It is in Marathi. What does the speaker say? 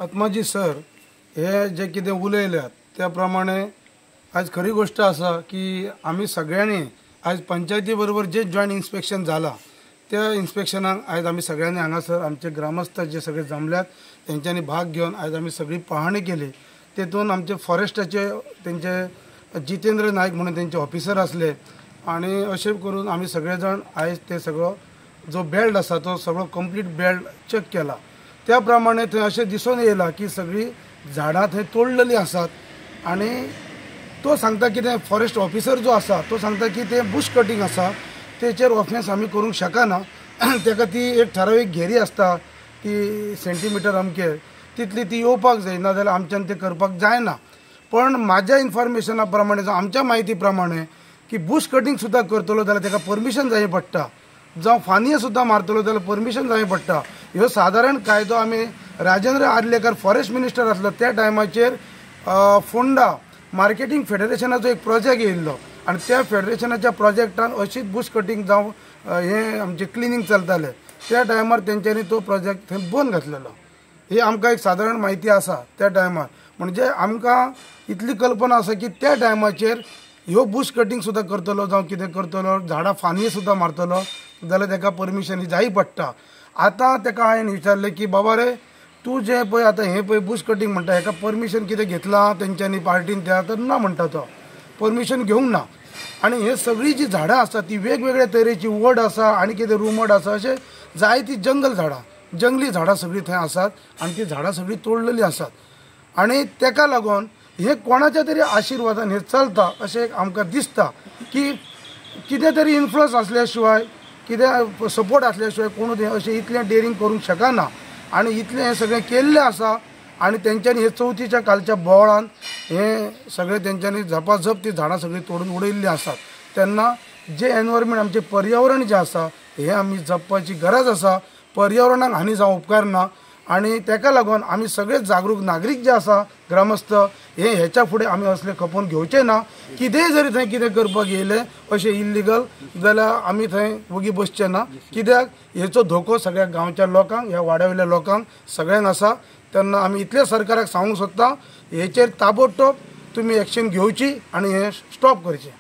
आत्माजी सर हे जे कितें उलयल्यात त्या प्रमाणे आज खरी गोष्ट आसा की आमी सगळ्यांनी आज पंचायती बरोबर जे जॉईंट इन्स्पेक्शन जाला त्या इन्स्पेक्शनाक आज आमी सगळ्यांनी हांगासर आमचे ग्रामस्थ जे सगळे जमल्यात तेंच्यांनी भाग घेवन आज आमी सगळी पाहणी केली। तेतून आमचे फॉरेस्टाचे तेंचे जितेंद्र नायक म्हणून तेंचे ऑफिसर असले आणि अशें करून आमी सगळे जण आज ते सगळो जो बेल्ट आसा तो सगळो कंप्लीट बेल्ट चेक केला। त्या प्रमाणे थंय अशें दिसून येयला की सगळी झाडां थंय तोडलेली आसात आणि तो सांगता की ते फॉरेस्ट ऑफिसर जो आसा तो सांगता की ते बुश कटिंग आसा तेचेर ऑफेन्स आमी करूंक शकना। तेका ती एक ठरावीक घेरी आसता ती सेंटीमीटर अमके तितली ती येवपाक जाय ना जाल्यार आमच्यान ते करपाक जायना। पण म्हाज्या इन्फॉर्मेशना प्रमाणे जावं आमच्या म्हायती प्रमाणे की बुश कटिंग सुद्दां करतलो जाल्यार तेका परमिशन जाय पडटा, जावं फानिये सुद्दां मारतलो जाल्यार परमिशन जाय पडटा। ह्यो सादारण कायदो आमी राजेंद्र आर्लेकर फॉरेस्ट मिनिस्टर आसलो त्या टायमाचेर फोंडा मार्केटिंग फेडरेशनाचो एक प्रोजेक्ट येयल्लो आणि त्या फेडरेशनाच्या प्रोजेक्टान अशीच बुश कटिंग जावं हे आमचे क्लिनिंग चलताले त्या टायमार तेंच्यांनी तो प्रोजेक्ट थंय बंद घातलेलो। ही आमकां एक सादारण म्हायती आसा त्या टायमार। म्हणजे आमकां इतली कल्पना आसा की त्या टायमाचेर ह्यो बुश कटिंग सुद्दां करतलो जावं कितें करतलो झाडां फानी सुद्दां मारतलो जाल्यार तेका परमिशन ही जाय पडटा। आतां तेका हांवें विचारलें की बाबा रे तूं जें पळय आतां हें पळय बुश कटिंग म्हणटा हेका परमिशन कितें घेतलां तेंच्यांनी पार्टीन त्या तर ना म्हणटा तो परमिशन घेवंक ना। आनी हे सगळीं जी झाडां आसा ती वेगवेगळ्या तरेची वड आसा आनी कितें रुमड आसा अशें जायतीं जंगल झाडां जंगली झाडां सगळीं थंय आसात आनी ती झाडां सगळीं तोडलेलीं आसात। आनी तेका लागून हे कोणाच्या तरी आशिर्वादान हे चलता अशें आमकां दिसता की कितें तरी इन्फ्लुअन्स आसल्या शिवाय कितें सपोर्ट आसल्या शिवाय कोण अशें इतलें डेरिंग करूंक शकना आनी इतलें हें सगळें केल्लें आसा। आनी तेंच्यांनी हे चवथीच्या कालच्या बोवाळान हे सगळें तेंच्यांनी झपाझप ती झाडां सगळीं तोडून उडयल्लीं आसात। तेन्ना जे एनवायरमेंट आमचें पर्यावरण जें आसा हें आमी जपपाची गरज आसा। पर्यावरणाक हानी जावं उपकार ना आनी तेका लागून आमी सगळे जागरूक नागरीक जे आसा ग्रामस्थ हे हेच्या फुडें आमी असले खपोवन घेवचे ना। कितेंय जरी थंय कितें करपाक येयलें अशें इल्लिगल जाल्यार आमी थंय वगी बसचे ना। कित्याक हेचो धोको सगळ्या गांवच्या लोकांक ह्या वाड्यावयल्या लोकांक सगळ्यांक आसा। तेन्ना आमी इतले सरकाराक सांगूंक सोदता हेचेर ताबडतोब तुमी एक्शन घेवची आनी हे स्टॉप करचें।